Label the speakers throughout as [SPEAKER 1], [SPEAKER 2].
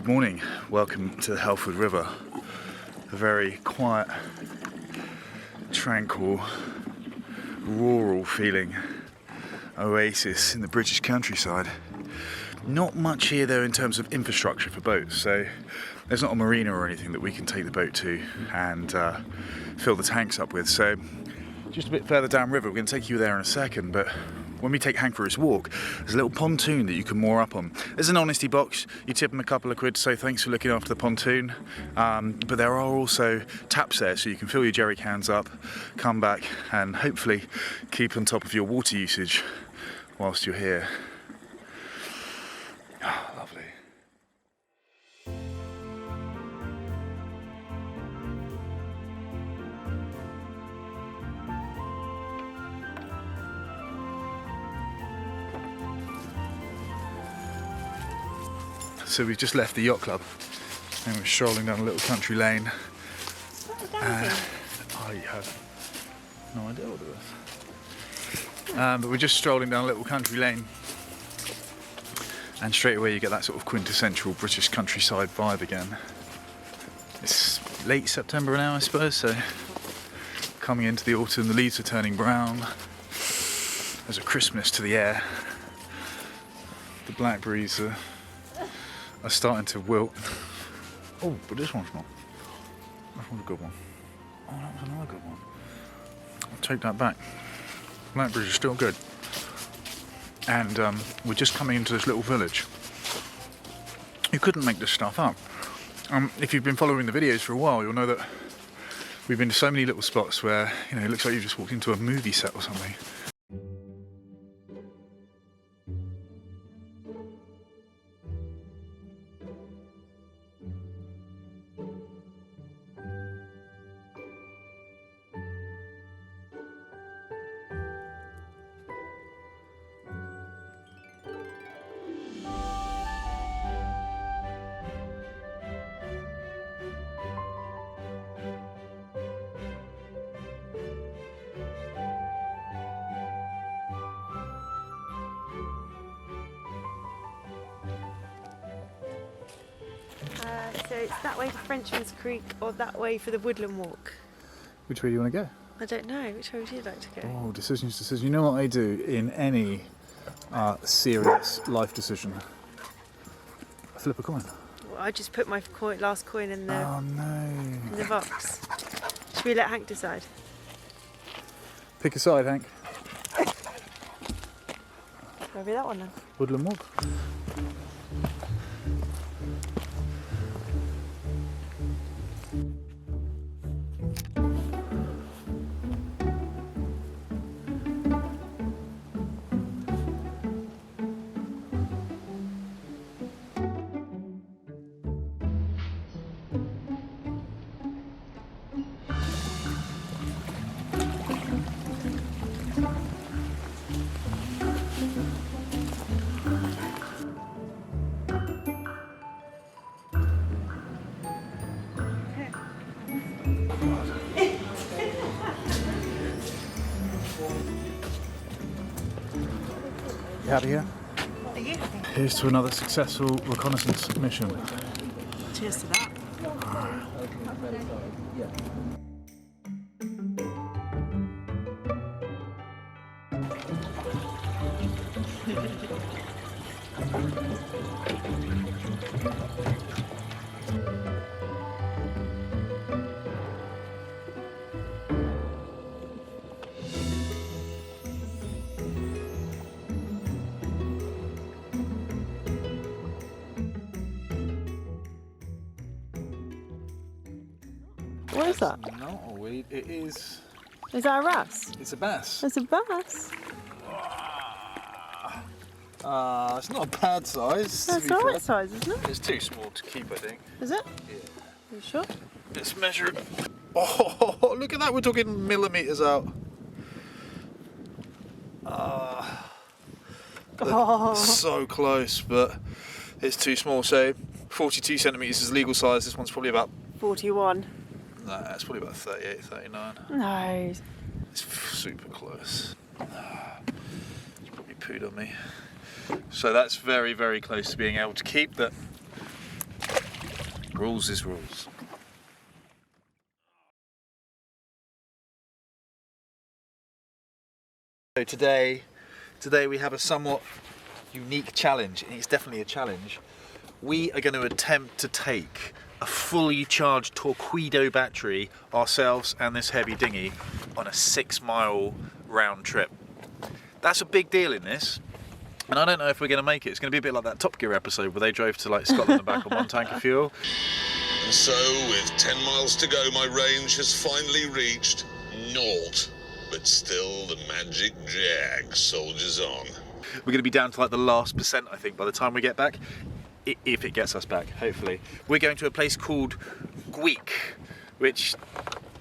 [SPEAKER 1] Good morning, welcome to the Helford River. A very quiet, tranquil, rural feeling oasis in the British countryside. Not much here though in terms of infrastructure for boats, so there's not a marina or anything that we can take the boat to and fill the tanks up with. So just a bit further downriver, we're going to take you there in a second, but when we take Hank for his walk, there's a little pontoon that you can moor up on. There's an honesty box, you tip them a couple of quid to say thanks for looking after the pontoon, but there are also taps there so you can fill your jerry cans up, come back and hopefully keep on top of your water usage whilst you're here. Oh, lovely. So we've just left the yacht club and we're strolling down a little country lane. I have no idea what it is. But we're just strolling down a little country lane, and straight away you get that sort of quintessential British countryside vibe again. It's late September now, I suppose, so coming into the autumn, the leaves are turning brown. There's a crispness to the air. The blackberries are starting to wilt. Oh, but this one's not. That one's a good one. Oh, that was another good one. I'll take that back. Blackberries are still good. And we're just coming into this little village. You couldn't make this stuff up. If you've been following the videos for a while, you'll know that we've been to so many little spots where, you know, it looks like you've just walked into a movie set or something.
[SPEAKER 2] So it's that way to Frenchman's Creek or that way for the woodland walk?
[SPEAKER 1] Which way do you want to go?
[SPEAKER 2] I don't know. Which way would you like to go?
[SPEAKER 1] Oh, decisions. You know what I do in any serious life decision? I flip a coin.
[SPEAKER 2] Well, I just put my last coin in the,
[SPEAKER 1] Oh no.
[SPEAKER 2] in the box. Should we let Hank decide?
[SPEAKER 1] Pick a side, Hank.
[SPEAKER 2] Maybe that one then.
[SPEAKER 1] Woodland walk. You happy here?
[SPEAKER 2] Thank you.
[SPEAKER 1] Here's to another successful reconnaissance mission.
[SPEAKER 2] Cheers to that. What is that?
[SPEAKER 1] Not a weed, it is...
[SPEAKER 2] Is that a wrasse?
[SPEAKER 1] It's a bass.
[SPEAKER 2] It's a bass.
[SPEAKER 1] It's not a bad size.
[SPEAKER 2] That's the right size, isn't it?
[SPEAKER 1] It's too small to keep, I think.
[SPEAKER 2] Is it?
[SPEAKER 1] Yeah.
[SPEAKER 2] Are you sure?
[SPEAKER 1] Let's measure it. Oh, look at that, we're talking millimetres out. So close, but it's too small. So 42 centimetres is legal size. This one's probably about
[SPEAKER 2] 41.
[SPEAKER 1] No, it's probably about 38, 39.
[SPEAKER 2] No.
[SPEAKER 1] It's super close. It's probably pooed on me. So that's very, very close to being able to keep that. Rules is rules. So today we have a somewhat unique challenge, and it's definitely a challenge. We are going to attempt to take a fully charged Torpedo battery ourselves and this heavy dinghy on a 6-mile round trip. That's a big deal in this, and I don't know if we're going to make it. It's going to be a bit like that Top Gear episode where they drove to like Scotland and back on 1 tank of fuel.
[SPEAKER 3] And so, with 10 miles to go, my range has finally reached 0. But still, the magic jag soldiers on.
[SPEAKER 1] We're going to be down to like the last percent, I think, by the time we get back. If it gets us back, hopefully. We're going to a place called Gweek, which,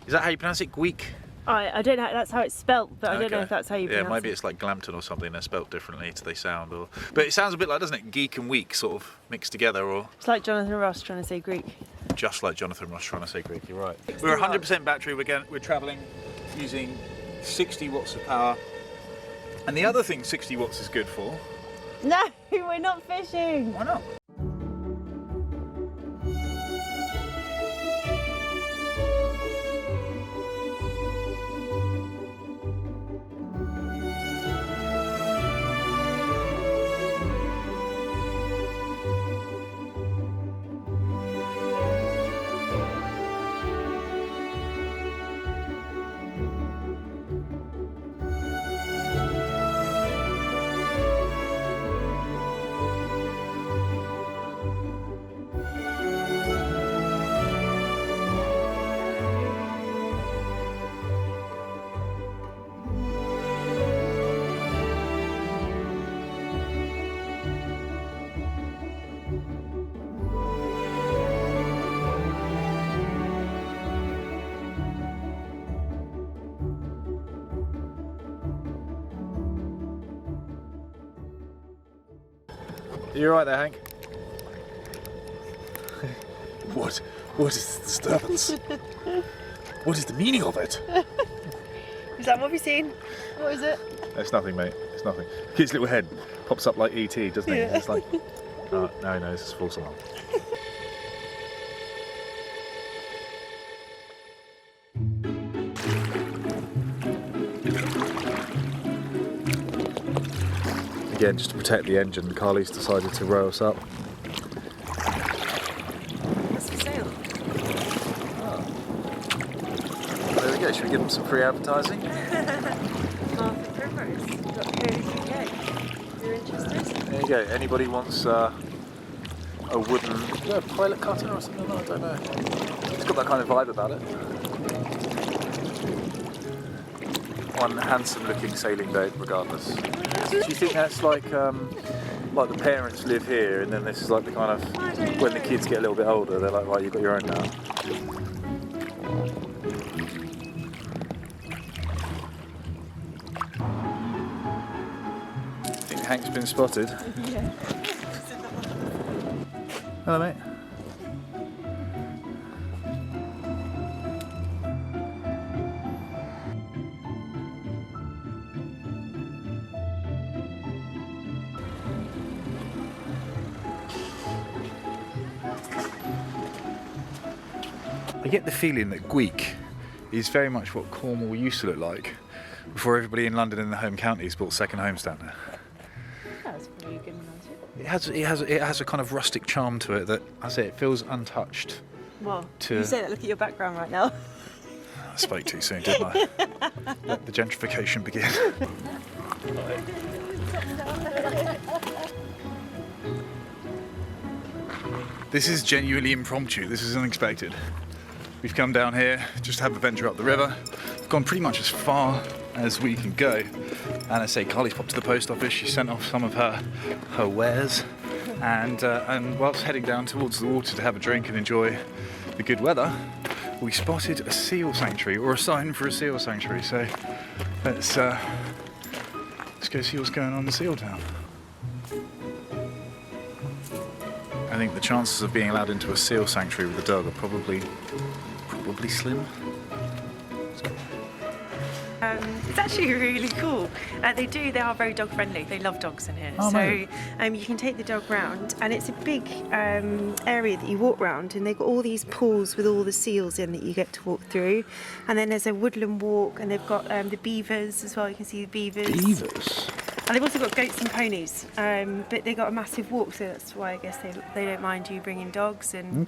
[SPEAKER 1] is that how you pronounce it? Gweek?
[SPEAKER 2] I don't know, that's how it's spelt, but I don't know if that's how you pronounce it.
[SPEAKER 1] Yeah, maybe it's like Glampton or something, they're spelt differently to they sound. But it sounds a bit like, doesn't it, geek and week sort of mixed together, or...
[SPEAKER 2] It's like Jonathan Ross trying to say Greek.
[SPEAKER 1] Just like Jonathan Ross trying to say Greek, you're right. We're 100% battery, we're travelling using 60 watts of power. And the other thing 60 watts is good for...
[SPEAKER 2] No, we're not fishing!
[SPEAKER 1] Why not? You're right there, Hank. What is the disturbance? What is the meaning of it?
[SPEAKER 2] Is that what we've seen? What is it?
[SPEAKER 1] It's nothing, mate. It's nothing. Kid's little head pops up like E.T., doesn't it?
[SPEAKER 2] Yeah.
[SPEAKER 1] It's like, oh, no, this is false alarm. Again, just to protect the engine, Carly's decided to row us up.
[SPEAKER 2] It's for sale.
[SPEAKER 1] There we go, should we give them some free advertising?
[SPEAKER 2] Helford River. .co.uk. If you're interested.
[SPEAKER 1] There you go, anybody wants a wooden, is that a pilot cutter or something? I don't know. It's got that kind of vibe about it. One handsome looking sailing boat regardless. Do you think that's like the parents live here and then this is like the kind of, when the kids get a little bit older, they're like, right, you've got your own now. I think Hank's been spotted.
[SPEAKER 2] Yeah.
[SPEAKER 1] Hello, mate. I get the feeling that Gweek is very much what Cornwall used to look like before everybody in London and the home counties bought second homes down there.
[SPEAKER 2] That's pretty good analogy.
[SPEAKER 1] It has a kind of rustic charm to it that, I say, it feels untouched.
[SPEAKER 2] Well, you say that, look at your background right now.
[SPEAKER 1] I spoke too soon, didn't I? Let the gentrification begin. This is genuinely impromptu, this is unexpected. We've come down here just to have a venture up the river. We've gone pretty much as far as we can go. And I say, Carly's popped to the post office, she sent off some of her wares. And whilst heading down towards the water to have a drink and enjoy the good weather, we spotted a seal sanctuary, or a sign for a seal sanctuary. So let's go see what's going on in Seal Town. I think the chances of being allowed into a seal sanctuary with a dog are probably slim.
[SPEAKER 2] It's actually really cool. They are very dog friendly. They love dogs in here.
[SPEAKER 1] Oh,
[SPEAKER 2] so
[SPEAKER 1] amazing.
[SPEAKER 2] you can take the dog round, and it's a big area that you walk round, and they've got all these pools with all the seals in that you get to walk through. And then there's a woodland walk, and they've got the beavers as well. You can see the beavers.
[SPEAKER 1] Beavers?
[SPEAKER 2] And they've also got goats and ponies, but they've got a massive walk, so that's why I guess they don't mind you bringing dogs. And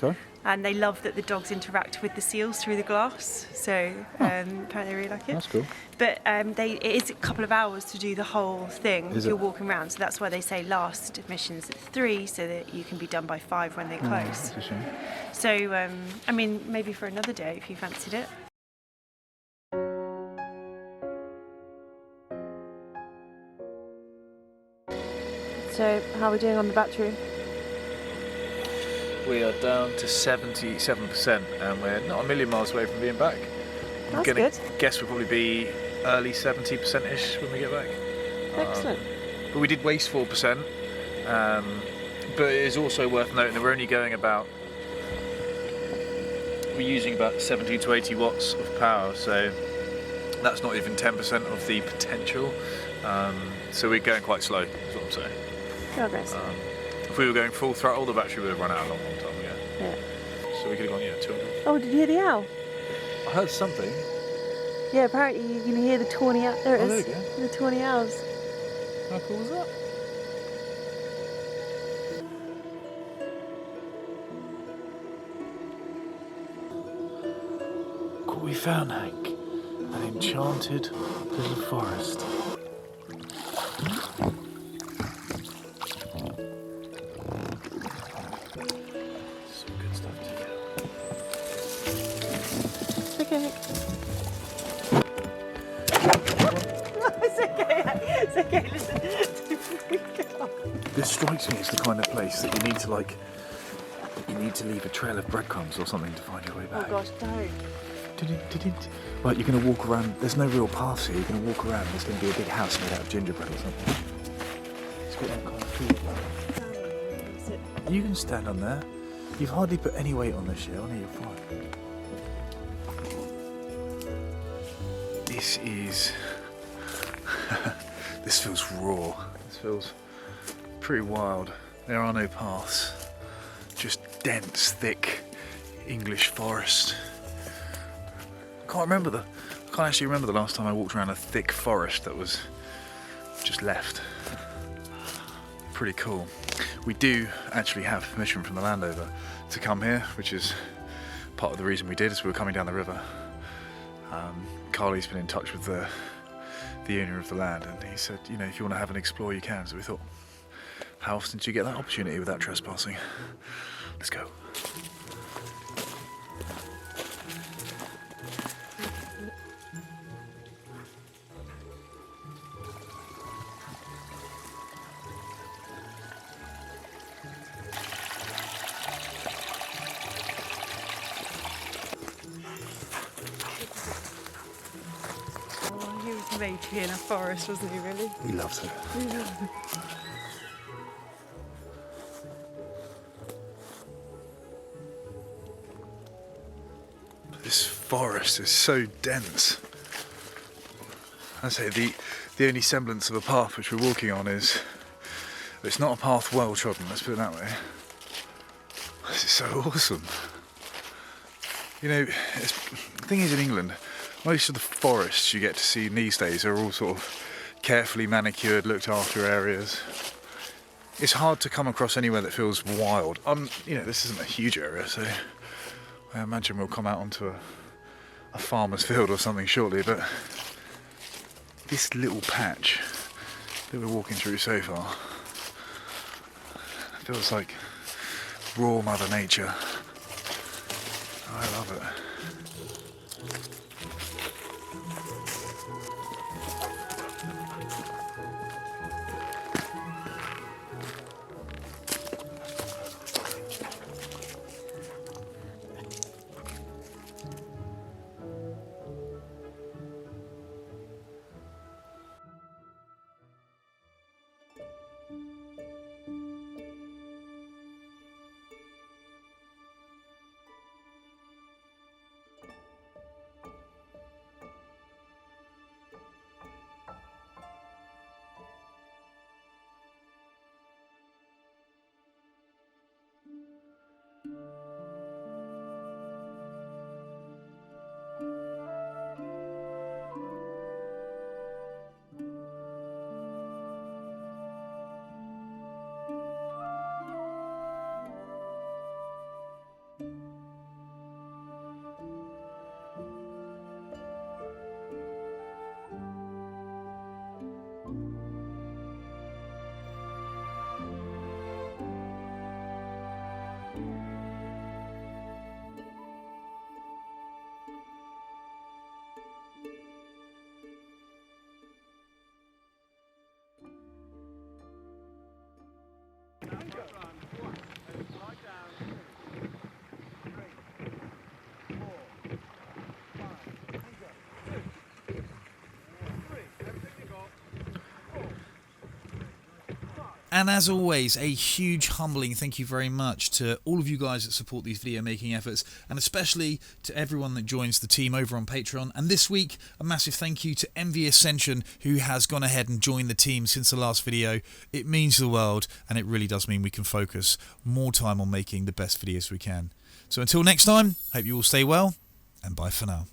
[SPEAKER 2] they love that the dogs interact with the seals through the glass, so apparently they really like it.
[SPEAKER 1] That's cool.
[SPEAKER 2] But it is a couple of hours to do the whole thing if you're walking around, so that's why they say last admission's at 3, so that you can be done by 5 when they close.
[SPEAKER 1] That's a shame.
[SPEAKER 2] So, I mean, maybe for another day if you fancied it. So, how are we doing on the battery?
[SPEAKER 1] We are down to 77% and we're not a million miles away from being back.
[SPEAKER 2] That's good.
[SPEAKER 1] Guess we'll probably be early 70%-ish when we get back.
[SPEAKER 2] Excellent.
[SPEAKER 1] But we did waste 4%. But it is also worth noting that we're using about 70 to 80 watts of power, so that's not even 10% of the potential. So we're going quite slow, is what I'm saying.
[SPEAKER 2] Progress.
[SPEAKER 1] If we were going full throttle, the battery would have run out a long time ago.
[SPEAKER 2] Yeah.
[SPEAKER 1] So we could have gone, 200.
[SPEAKER 2] Oh, did you hear the owl?
[SPEAKER 1] I heard something.
[SPEAKER 2] Yeah, apparently you can hear the tawny owl. There it is.
[SPEAKER 1] There we go.
[SPEAKER 2] The tawny owls.
[SPEAKER 1] How cool was that? Look what we found, Hank. An enchanted little forest. Some good stuff to get.
[SPEAKER 2] Okay. It's okay. It's okay. Listen.
[SPEAKER 1] This strikes me as the kind of place that you need to leave a trail of breadcrumbs or something to find your way back.
[SPEAKER 2] Oh gosh, don't.
[SPEAKER 1] Right, you're going to walk around. There's no real paths here. You're going to walk around. There's going to be a big house made out of gingerbread or something. It's got that kind of feel about it. You can stand on there. You've hardly put any weight on this shit. I know you're fine. This is. This feels raw. This feels pretty wild. There are no paths. Just dense, thick English forest. I can't actually remember the last time I walked around a thick forest that was just left. Pretty cool. We do actually have permission from the landowner to come here, which is part of the reason we did, as we were coming down the river. Carly's been in touch with the owner of the land, and he said, if you want to have an explore, you can. So we thought, how often do you get that opportunity without trespassing? Let's go.
[SPEAKER 2] He was made to be in a forest, wasn't he, really?
[SPEAKER 1] He loves it. This forest is so dense. I say the only semblance of a path which we're walking on is, it's not a path well trodden, let's put it that way. This is so awesome. The thing is, in England, most of the forests you get to see these days are all sort of carefully manicured, looked after areas. It's hard to come across anywhere that feels wild. This isn't a huge area, so I imagine we'll come out onto a farmer's field or something shortly, but this little patch that we're walking through so far feels like raw Mother Nature. I love it.
[SPEAKER 4] And as always, a huge humbling thank you very much to all of you guys that support these video making efforts, and especially to everyone that joins the team over on Patreon. And this week, a massive thank you to MV Ascension, who has gone ahead and joined the team since the last video. It means the world, and it really does mean we can focus more time on making the best videos we can. So until next time, hope you all stay well, and bye for now.